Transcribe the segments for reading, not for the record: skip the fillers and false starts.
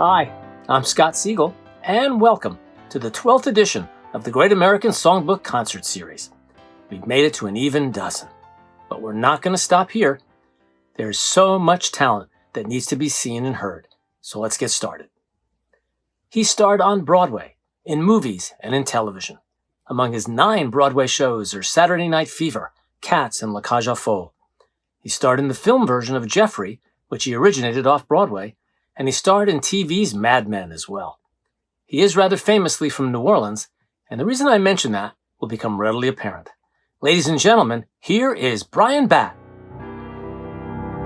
Hi, I'm Scott Siegel, and welcome to the 12th edition of the Great American Songbook Concert Series. We've made it to an even dozen, but we're not going to stop here. There's so much talent that needs to be seen and heard, so let's get started. He starred on Broadway, in movies, and in television. Among his 9 Broadway shows are Saturday Night Fever, Cats, and La Cage aux Folles. He starred in the film version of Jeffrey, which he originated off Broadway, and he starred in TV's Mad Men as well. He is rather famously from New Orleans, and the reason I mention that will become readily apparent. Ladies and gentlemen, here is Bryan Batt.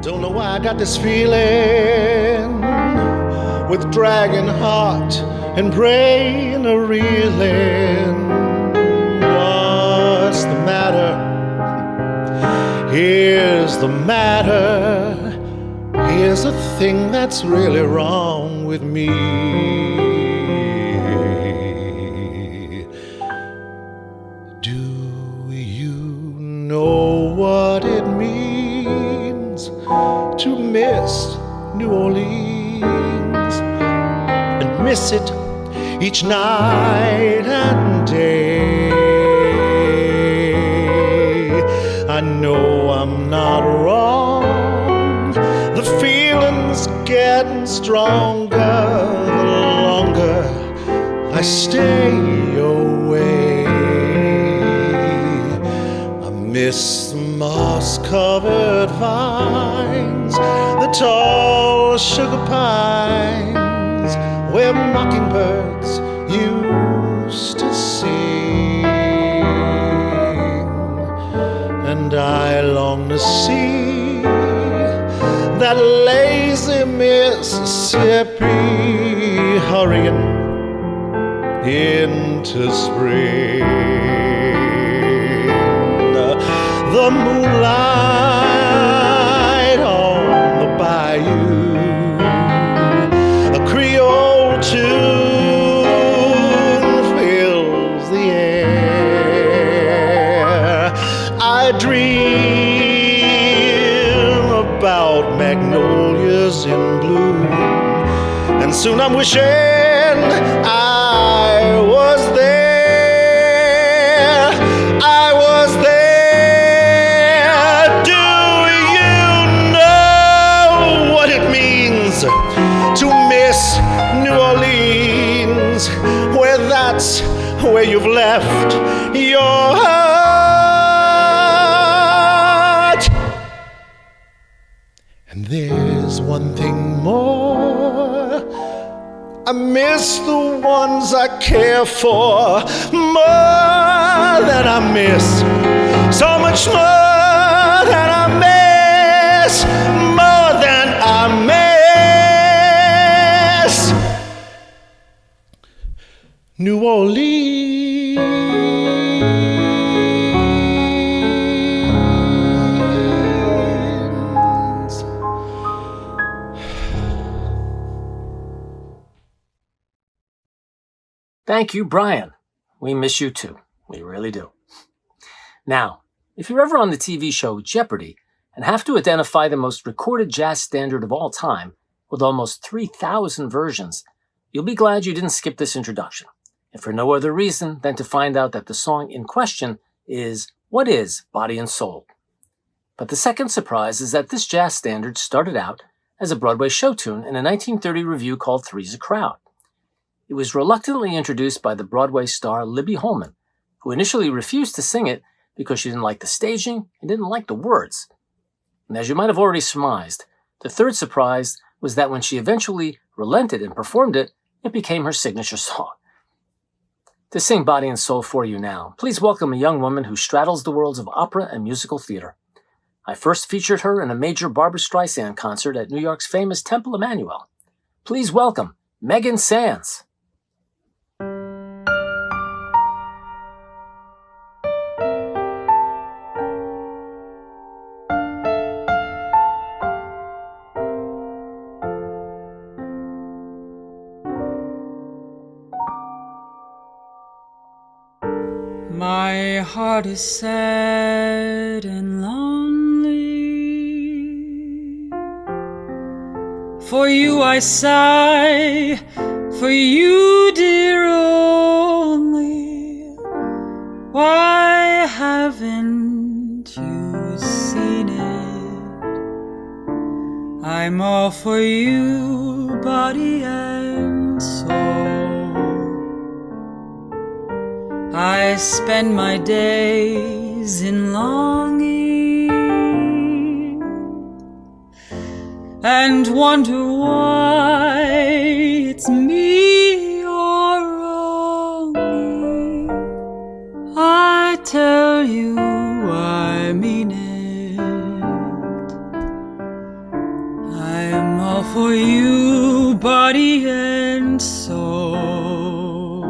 Don't know why I got this feeling, with dragging heart and brain a-reeling. What's the matter? Here's the matter. Here's a thing that's really wrong with me. Do you know what it means to miss New Orleans and miss it each night and day? I know I'm not wrong. The feeling's getting stronger the longer I stay away. I miss the moss-covered vines, the tall sugar pines, where mockingbirds used to sing. And I long to see that lazy Mississippi hurrying into spring. The moonlight on the bayou, a Creole tune fills the air. I dream about magnolias in bloom, and soon I'm wishing I was there. I was there. Do you know what it means to miss New Orleans, where that's where you've left your heart? And there's one thing more. I miss the ones I care for more than I miss. So much more than I miss. More than I miss. New Orleans. Thank you, Bryan. We miss you too. We really do. Now, if you're ever on the TV show Jeopardy and have to identify the most recorded jazz standard of all time with almost 3,000 versions, you'll be glad you didn't skip this introduction, if for no other reason than to find out that the song in question is What Is Body and Soul? But the second surprise is that this jazz standard started out as a Broadway show tune in a 1930 revue called Three's a Crowd. It was reluctantly introduced by the Broadway star Libby Holman, who initially refused to sing it because she didn't like the staging and didn't like the words. And as you might have already surmised, the third surprise was that when she eventually relented and performed it, it became her signature song. To sing Body and Soul for you now, please welcome a young woman who straddles the worlds of opera and musical theater. I first featured her in a major Barbra Streisand concert at New York's famous Temple Emmanuel. Please welcome Meaghan Sands. My heart is sad and lonely, For you I sigh, for you, dear, only. Why haven't you seen it? I'm all for you, body and soul. I spend my days in longing and wonder why it's me you're only. I tell you I mean it. I'm all for you, body and soul.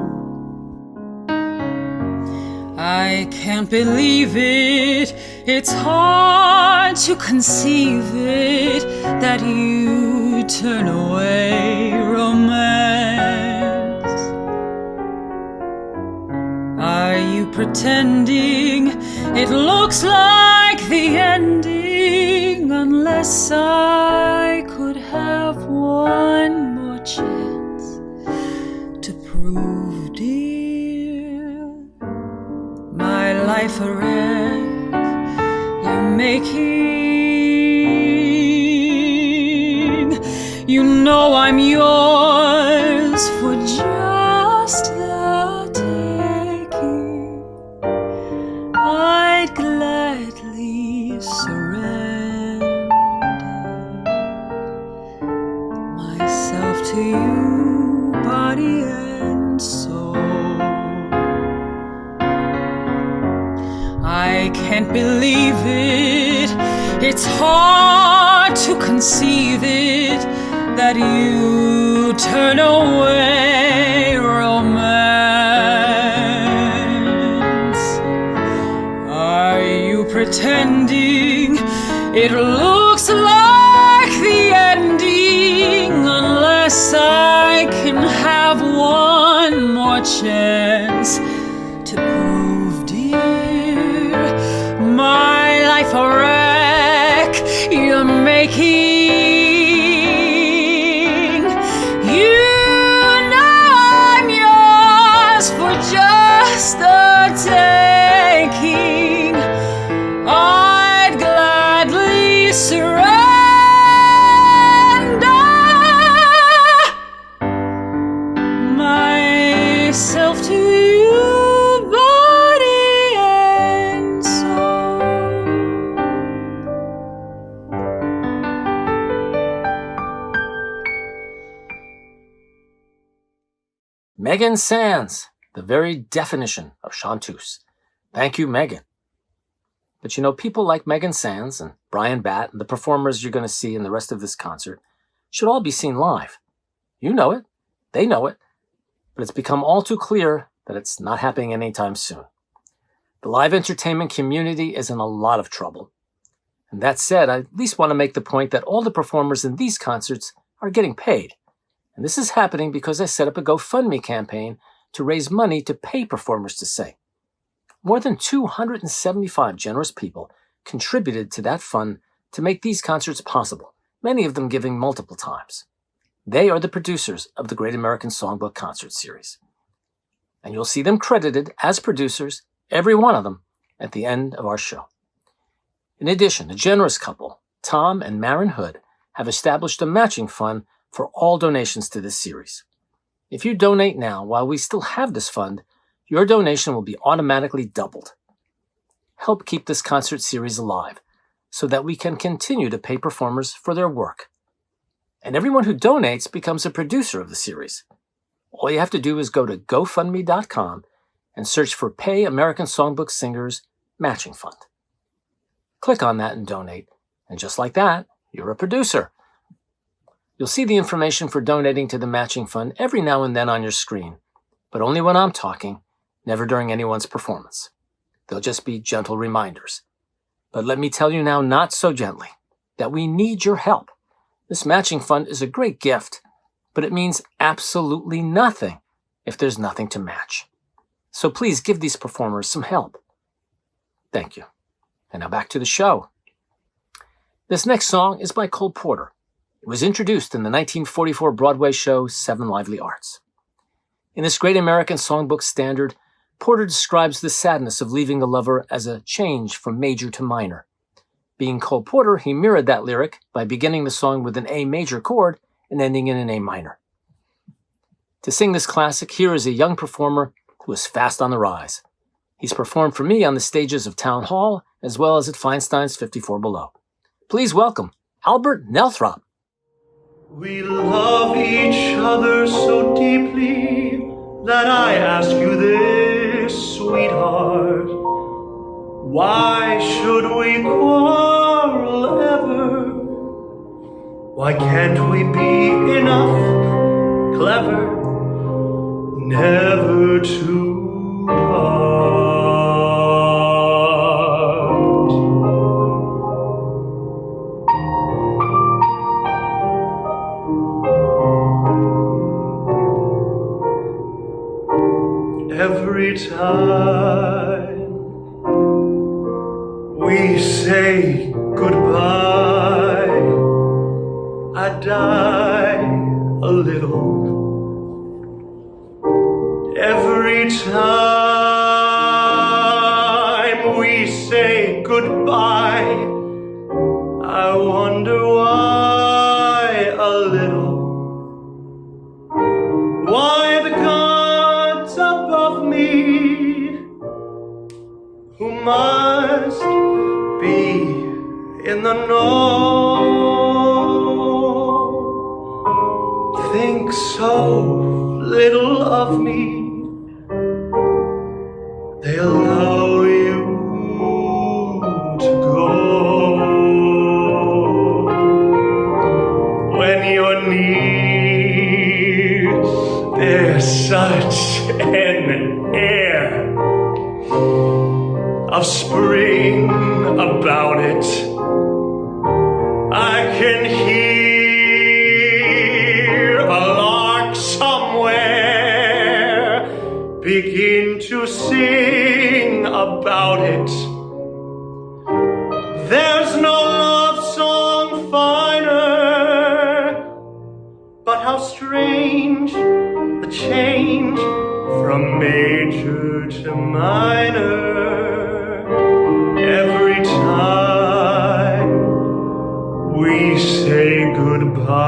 I can't believe it. It's hard to conceive it that you turn away romance. Are you pretending it looks like the ending? Unless I could have one more chance to prove, dear, my life a wreck you're making. You know I'm yours for just the taking. I'd gladly surrender myself to you, body and soul. I can't believe it. It's hard to conceive it that you turn away romance. Are you pretending it looks like the ending? Unless I can have one more chance to prove, dear, my life a wreck you're making. You know I'm yours for just the taking. I'd gladly surrender myself to you, body and soul. Meaghan Sands, the very definition of chanteuse. Thank you, Meaghan. But you know, people like Meaghan Sands and Bryan Batt and the performers you're going to see in the rest of this concert should all be seen live. You know it. They know it. But it's become all too clear that it's not happening anytime soon. The live entertainment community is in a lot of trouble. And that said, I at least want to make the point that all the performers in these concerts are getting paid. And this is happening because I set up a GoFundMe campaign to raise money to pay performers to sing. More than 275 generous people contributed to that fund to make these concerts possible, many of them giving multiple times. They are the producers of the Great American Songbook concert series. And you'll see them credited as producers, every one of them, at the end of our show. In addition, a generous couple, Tom and Maren Hood, have established a matching fund for all donations to this series. If you donate now while we still have this fund, your donation will be automatically doubled. Help keep this concert series alive so that we can continue to pay performers for their work. And everyone who donates becomes a producer of the series. All you have to do is go to GoFundMe.com and search for Pay American Songbook Singers Matching Fund. Click on that and donate, and just like that, you're a producer. You'll see the information for donating to the matching fund every now and then on your screen, but only when I'm talking, never during anyone's performance. They'll just be gentle reminders. But let me tell you now, not so gently, that we need your help. This matching fund is a great gift, but it means absolutely nothing if there's nothing to match. So please give these performers some help. Thank you. And now back to the show. This next song is by Cole Porter. It was introduced in the 1944 Broadway show Seven Lively Arts. In this great American songbook standard, Porter describes the sadness of leaving the lover as a change from major to minor. Being Cole Porter, he mirrored that lyric by beginning the song with an A major chord and ending in an A minor. To sing this classic, here is a young performer who is fast on the rise. He's performed for me on the stages of Town Hall as well as at Feinstein's 54 Below. Please welcome Albert Nelthropp. We love each other so deeply that I ask you this, sweetheart. Why should we quarrel ever? Why can't we be enough clever never to part? Every time we say goodbye, I die a little. Every time we say goodbye, I wonder why a little. Why the gods above me, who must be in the know, think so little of me, they allow you to go. When you're near, there's such an air of spring about it. I can hear a lark somewhere begin to sing about it. There's no love song finer, but how strange the change from major to minor. Every time we say goodbye.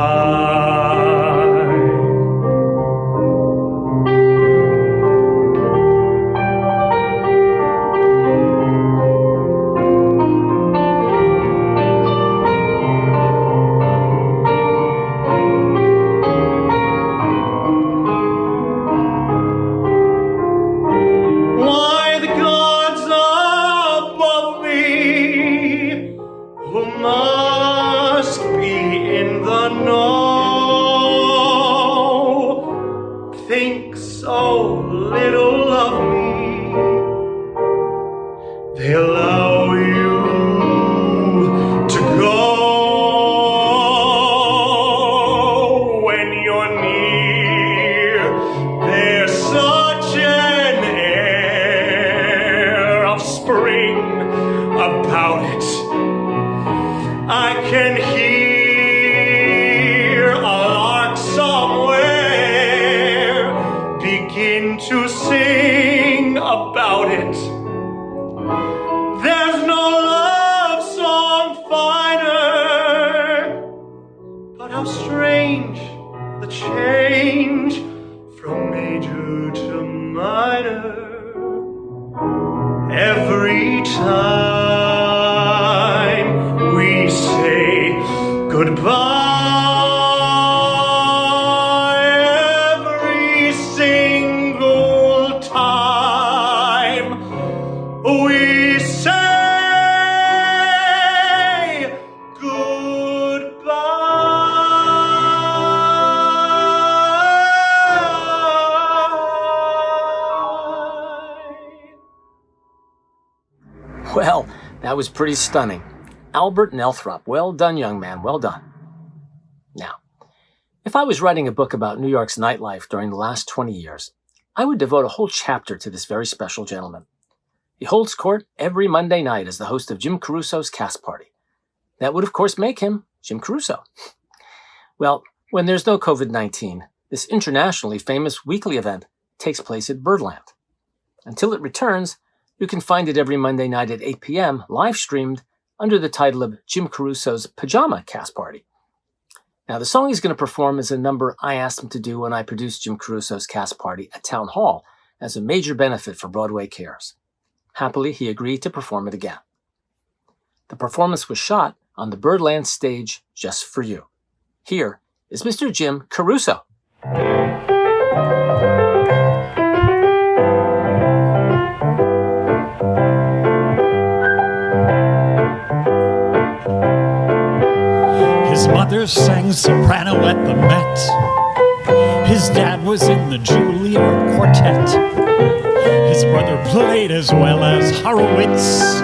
Well, that was pretty stunning. Albert Nelthropp, well done, young man, well done. Now, if I was writing a book about New York's nightlife during the last 20 years, I would devote a whole chapter to this very special gentleman. He holds court every Monday night as the host of Jim Caruso's Cast Party. That would, of course, make him Jim Caruso. Well, when there's no COVID-19, this internationally famous weekly event takes place at Birdland. Until it returns, you can find it every Monday night at 8 p.m. live-streamed under the title of Jim Caruso's Pajama Cast Party. Now, the song he's going to perform is a number I asked him to do when I produced Jim Caruso's Cast Party at Town Hall as a major benefit for Broadway Cares. Happily, he agreed to perform it again. The performance was shot on the Birdland stage just for you. Here is Mr. Jim Caruso. His mother sang soprano at the Met. His dad was in the Juilliard Quartet. His brother played as well as Horowitz.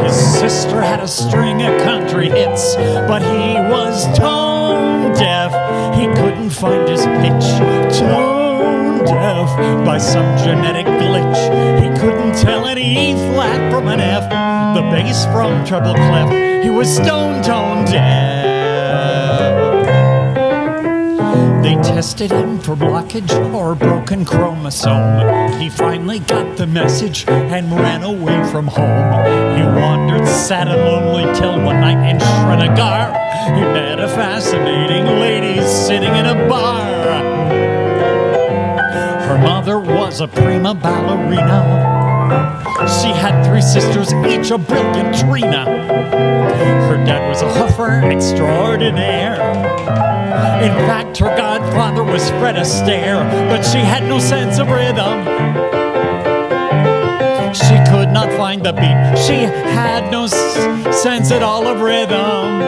His sister had a string of country hits, but he was tone deaf. He couldn't find his pitch. Tone deaf by some genetic glitch. He couldn't tell an E flat from an F, the bass from treble clef. He was stone tone deaf. They tested him for blockage or broken chromosome. He finally got the message and ran away from home. He wandered sad and lonely till one night in Srinagar he met a fascinating lady sitting in a bar. Her mother was a prima ballerina. She had 3 sisters, each a brilliant Trina. Her dad was a hoofer extraordinaire. In fact, her godfather was Fred Astaire, but she had no sense of rhythm. She could not find the beat. She had no sense at all of rhythm.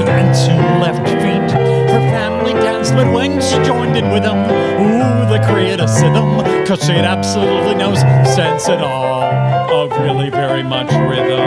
And 2 left feet. Her family danced, but when she joined in with them, ooh, the criticism, 'cause she had absolutely no sense at all of really very much rhythm.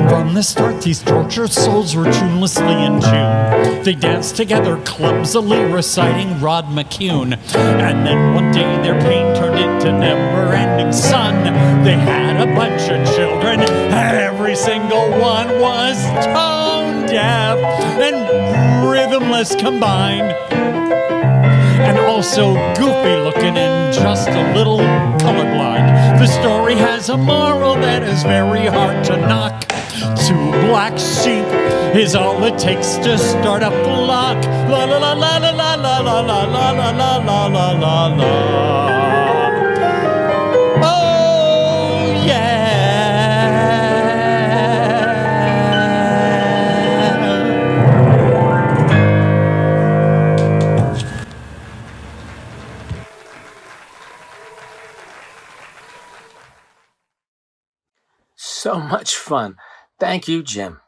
From the start, these tortured souls were tunelessly in tune. They danced together, clumsily reciting Rod McCune. And then one day their pain turned into never-ending sun. They had a bunch of children, and every single one was tone deaf and rhythmless combined. And also goofy looking and just a little colorblind. The story has a moral that is very hard to knock. 2 black sheep is all it takes to start a flock. La la la la la la la la la la la la la la la. Oh yeah. So much fun. Thank you, Jim.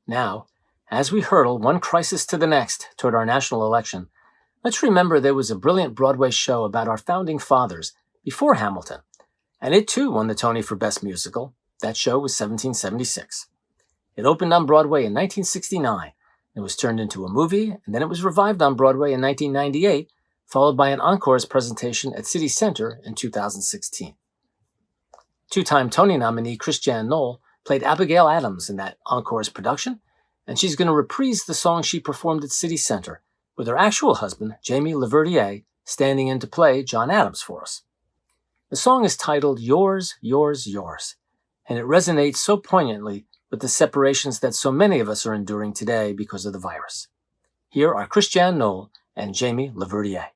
Now, as we hurtle one crisis to the next toward our national election, let's remember there was a brilliant Broadway show about our founding fathers before Hamilton, and it too won the Tony for Best Musical. That show was 1776. It opened on Broadway in 1969. It was turned into a movie, and then it was revived on Broadway in 1998, followed by an encore's presentation at City Center in 2016. 2-time Tony nominee Christiane Noll played Abigail Adams in that encore's production, and she's going to reprise the song she performed at City Center with her actual husband, Jamie LaVerdiere, standing in to play John Adams for us. The song is titled Yours, Yours, Yours, and it resonates so poignantly with the separations that so many of us are enduring today because of the virus. Here are Christiane Noll and Jamie LaVerdiere.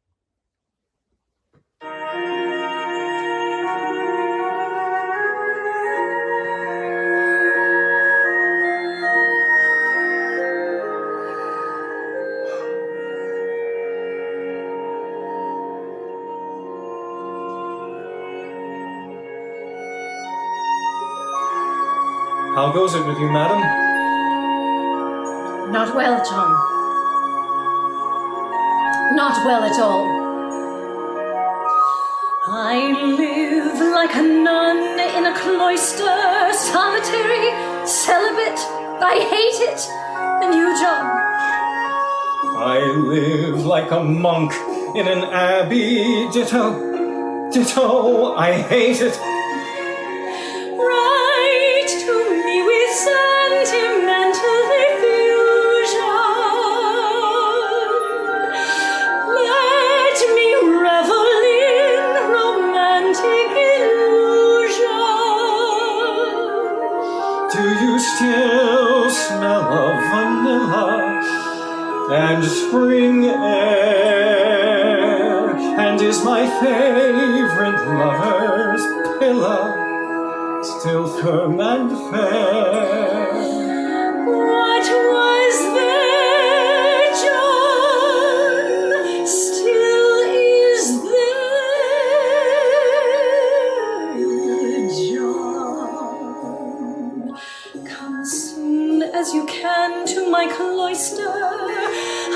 How goes it with you, madam? Not well, John. Not well at all. I live like a nun in a cloister, solitary, celibate. I hate it. And you, John? I live like a monk in an abbey, ditto. I hate it. pillar and spring air, and is my favorite lover's pillar still firm and fair? What was there, John, still is there, John. Come soon as you can to my cloister.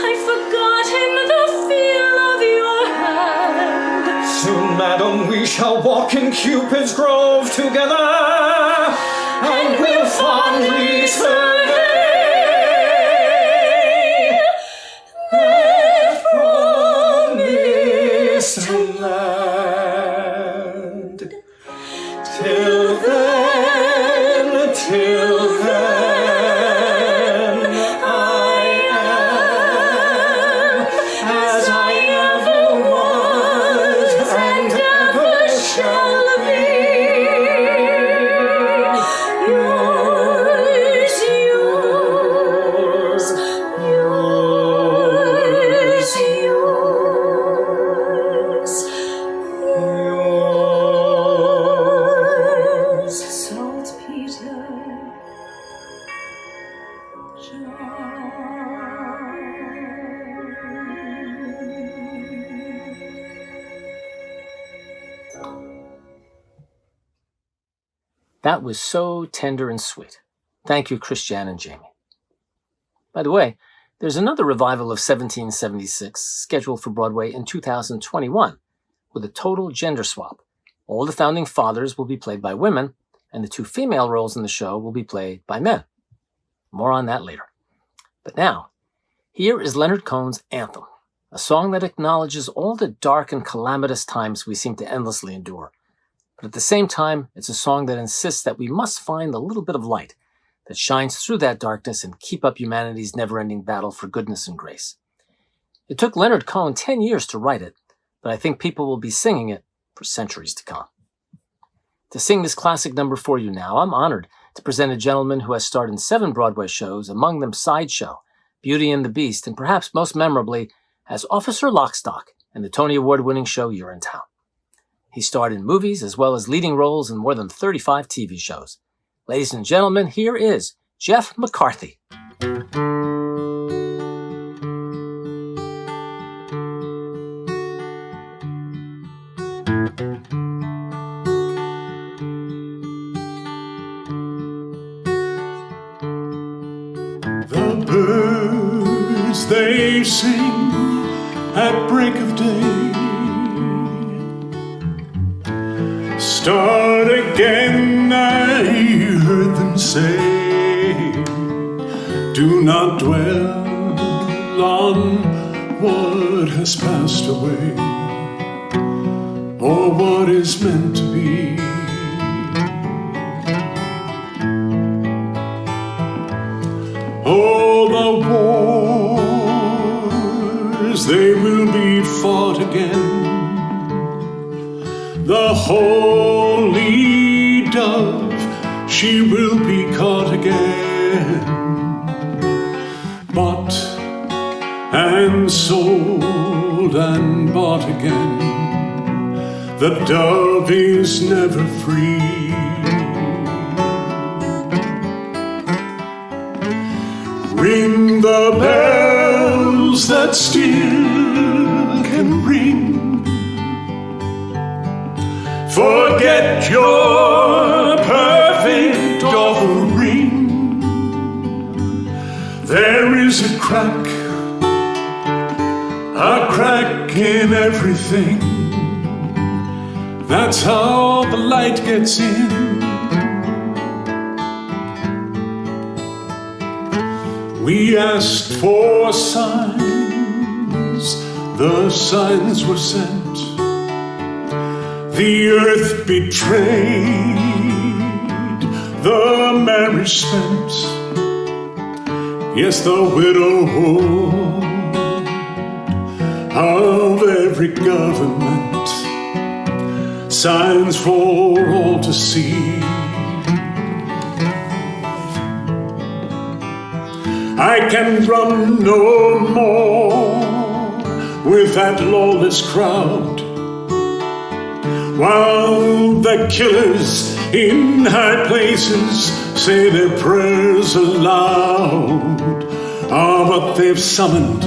I've forgotten the feel of your hand. Soon, madam, we shall walk in Cupid's grove together, and we'll fondly survey that promised land. Till then, I am as I ever was and ever shall be. Yours, yours, yours, yours, yours, saltpeter, That was so tender and sweet. Thank you, Christiane and Jamie. By the way, there's another revival of 1776 scheduled for Broadway in 2021 with a total gender swap. All the founding fathers will be played by women, and the 2 female roles in the show will be played by men. More on that later. But now, here is Leonard Cohen's Anthem, a song that acknowledges all the dark and calamitous times we seem to endlessly endure. But at the same time, it's a song that insists that we must find a little bit of light that shines through that darkness and keep up humanity's never-ending battle for goodness and grace. It took Leonard Cohen 10 years to write it, but I think people will be singing it for centuries to come. To sing this classic number for you now, I'm honored to present a gentleman who has starred in 7 Broadway shows, among them Sideshow, Beauty and the Beast, and perhaps most memorably as Officer Lockstock in the Tony Award-winning show Urinetown. He starred in movies as well as leading roles in more than 35 TV shows. Ladies and gentlemen, here is Jeff McCarthy. The birds, they sing at break of day. Start again, I heard them say. Do not dwell on what has passed away, or what is meant to be. All the wars, they will be fought again. The holy dove, she will be caught again. Bought and sold and bought again. The dove is never free. Ring the bells that still can ring. Forget your perfect offering. There is a crack in everything. That's how the light gets in. We asked for signs, the signs were sent. The earth betrayed, the marriage spent. Yes, the widowhood of every government, signs for all to see. I can run no more with that lawless crowd, while the killers in high places say their prayers aloud. Ah, but they've summoned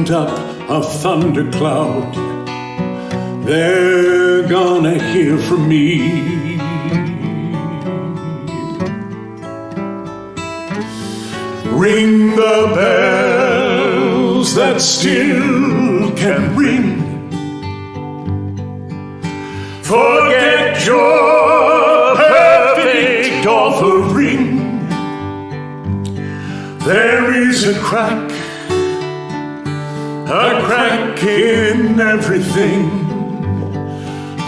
up a thundercloud. They're gonna hear from me. Ring the bells that still can ring. Forget your perfect offering. There is a crack in everything.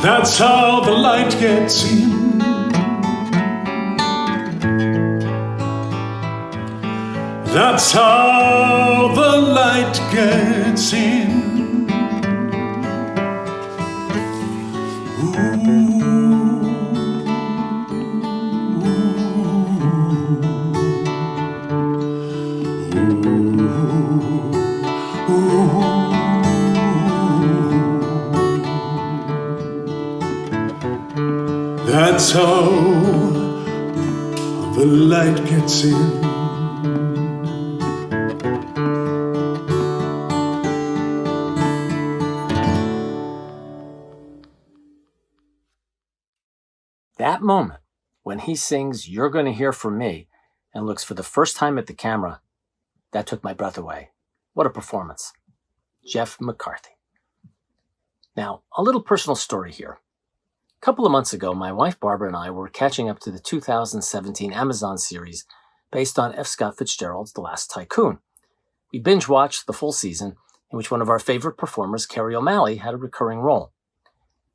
That's how the light gets in. That's how the light gets in. That's how the light gets in. That moment when he sings "You're Gonna Hear From Me" and looks for the first time at the camera, that took my breath away. What a performance. Jeff McCarthy. Now, a little personal story here. A couple of months ago, my wife Barbara and I were catching up to the 2017 Amazon series based on F. Scott Fitzgerald's The Last Tycoon. We binge-watched the full season, in which one of our favorite performers, Kerry O'Malley, had a recurring role.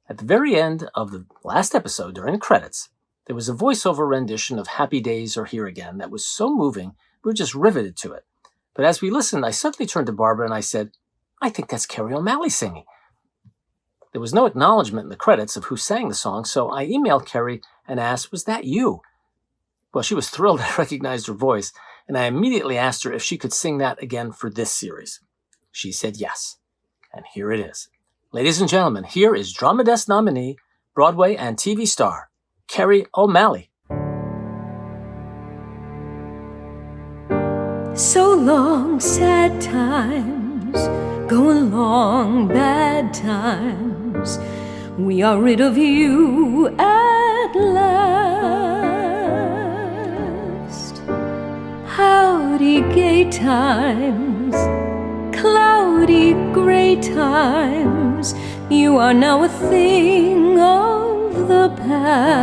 At the very end of the last episode, during the credits, there was a voiceover rendition of Happy Days Are Here Again that was so moving, we were just riveted to it. But as we listened, I suddenly turned to Barbara and I said, I think that's Kerry O'Malley singing. There was no acknowledgement in the credits of who sang the song, so I emailed Kerry and asked, was that you? Well, she was thrilled I recognized her voice, and I immediately asked her if she could sing that again for this series. She said yes, and here it is. Ladies and gentlemen, here is Drama Desk nominee, Broadway and TV star, Kerry O'Malley. So long, sad times, going long, bad times. We are rid of you at last. Howdy, gay times, cloudy, gray times. You are now a thing of the past.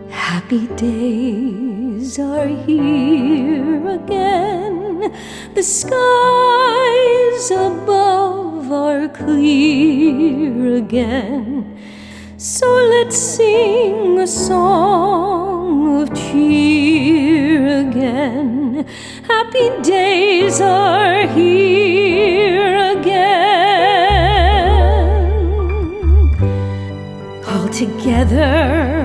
Happy days are here again. The skies above are clear again. So let's sing a song of cheer again. Happy days are here again. All together,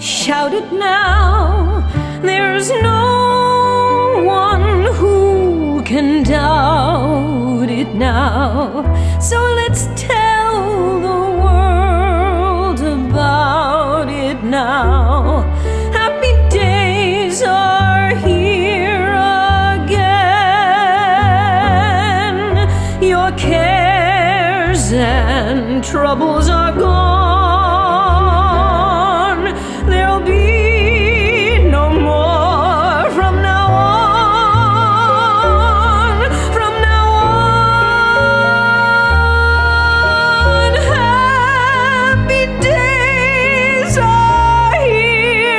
shout it now. There's no one who can doubt it now. So let's tell the world about it now. Happy days are here again. Your cares and troubles are gone. There'll be no more from now on. From now on, happy days are here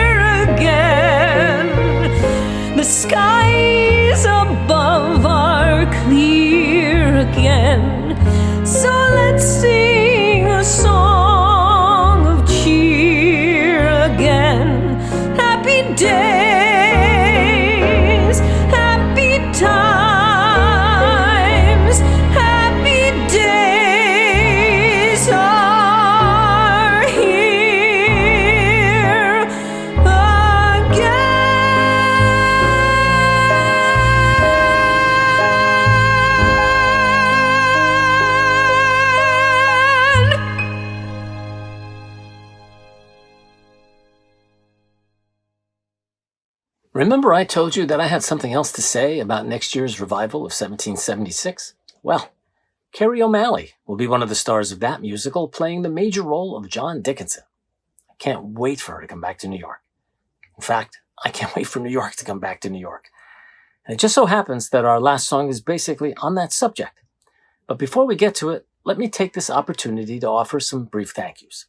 Remember I told you that I had something else to say about next year's revival of 1776? Well, Kerry O'Malley will be one of the stars of that musical, playing the major role of John Dickinson. I can't wait for her to come back to New York. In fact, I can't wait for New York to come back to New York. And it just so happens that our last song is basically on that subject. But before we get to it, let me take this opportunity to offer some brief thank yous.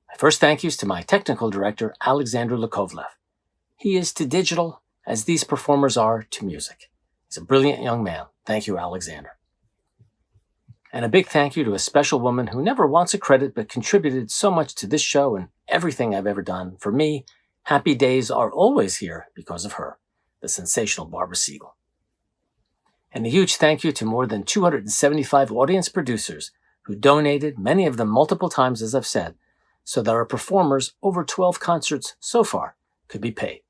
My first thank yous to my technical director, Alexander Yakovlev. He is to digital as these performers are to music. He's a brilliant young man. Thank you, Alexander. And a big thank you to a special woman who never wants a credit but contributed so much to this show and everything I've ever done. For me, happy days are always here because of her, the sensational Barbara Siegel. And a huge thank you to more than 275 audience producers who donated, many of them multiple times, as I've said, so that our performers, over 12 concerts so far, could be paid.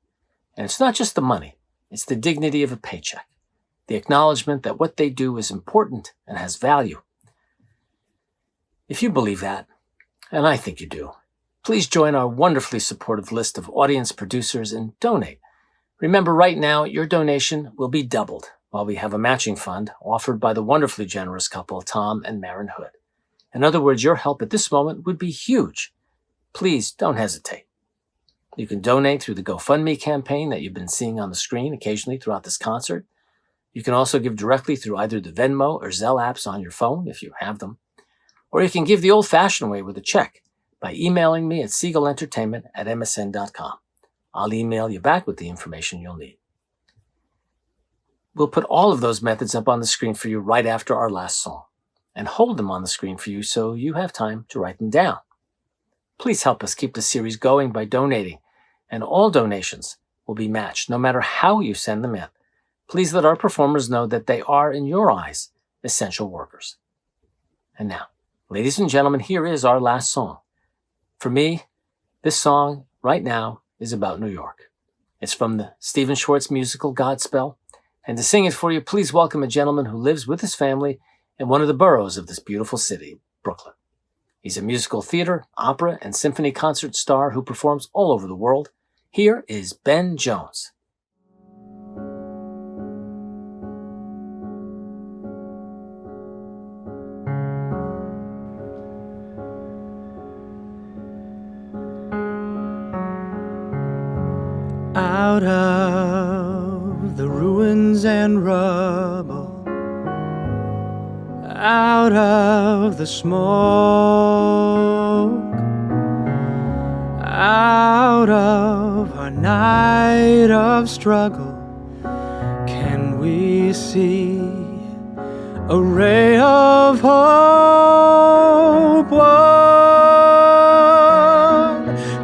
And it's not just the money, it's the dignity of a paycheck, the acknowledgement that what they do is important and has value. If you believe that, and I think you do, please join our wonderfully supportive list of audience producers and donate. Remember, right now, your donation will be doubled while we have a matching fund offered by the wonderfully generous couple, Tom and Maren Hood. In other words, your help at this moment would be huge. Please don't hesitate. You can donate through the GoFundMe campaign that you've been seeing on the screen occasionally throughout this concert. You can also give directly through either the Venmo or Zelle apps on your phone, if you have them. Or you can give the old-fashioned way with a check by emailing me at siegelentertainment@msn.com. I'll email you back with the information you'll need. We'll put all of those methods up on the screen for you right after our last song, and hold them on the screen for you so you have time to write them down. Please help us keep the series going by donating, and all donations will be matched no matter how you send them in. Please let our performers know that they are, in your eyes, essential workers. And now, ladies and gentlemen, here is our last song. For me, this song right now is about New York. It's from the Stephen Schwartz musical Godspell. And to sing it for you, please welcome a gentleman who lives with his family in one of the boroughs of this beautiful city, Brooklyn. He's a musical theater, opera, and symphony concert star who performs all over the world. Here is Ben Jones. Out of the ruins and rubble, out of the smoke, out of our night of struggle, can we see a ray of hope? One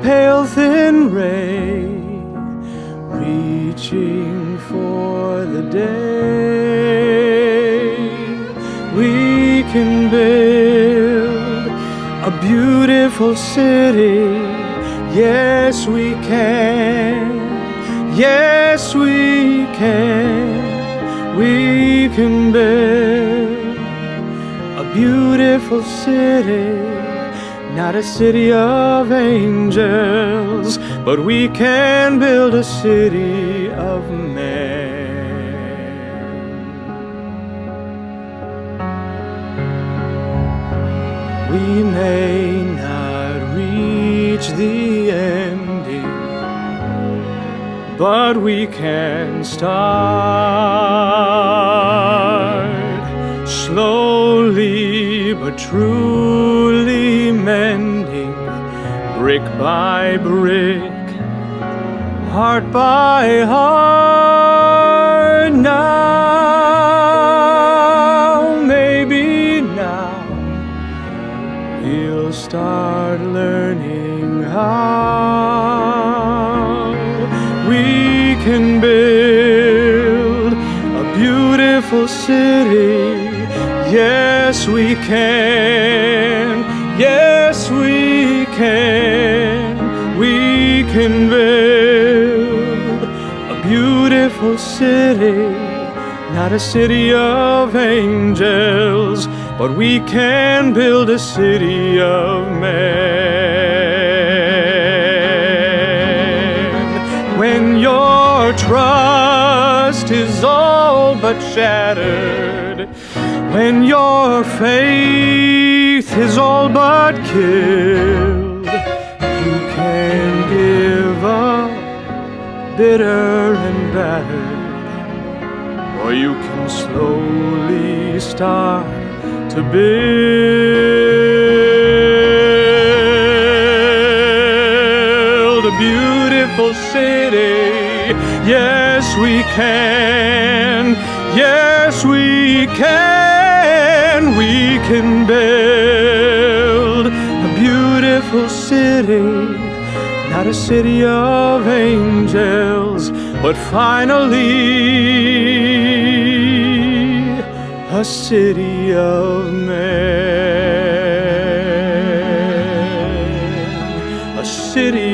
pale thin ray reaching for the day. We can build a beautiful city. Yes, we can. Yes, we can. We can build a beautiful city. Not a city of angels, but we can build a city of men. We may not reach the ending, but we can start slowly but truly mending, brick by brick, heart by heart. Now, maybe now, we'll start learning how we can build a beautiful city. Yes, we can. Yes, we can. We can build a beautiful city. Not a city of angels, but we can build a city of men. When you're your trust is all but shattered, when your faith is all but killed, you can give up bitter and battered, or you can slowly start to build a beautiful city. Yes, we can. Yes, we can. We can build a beautiful city. Not a city of angels, but finally a city of men. A city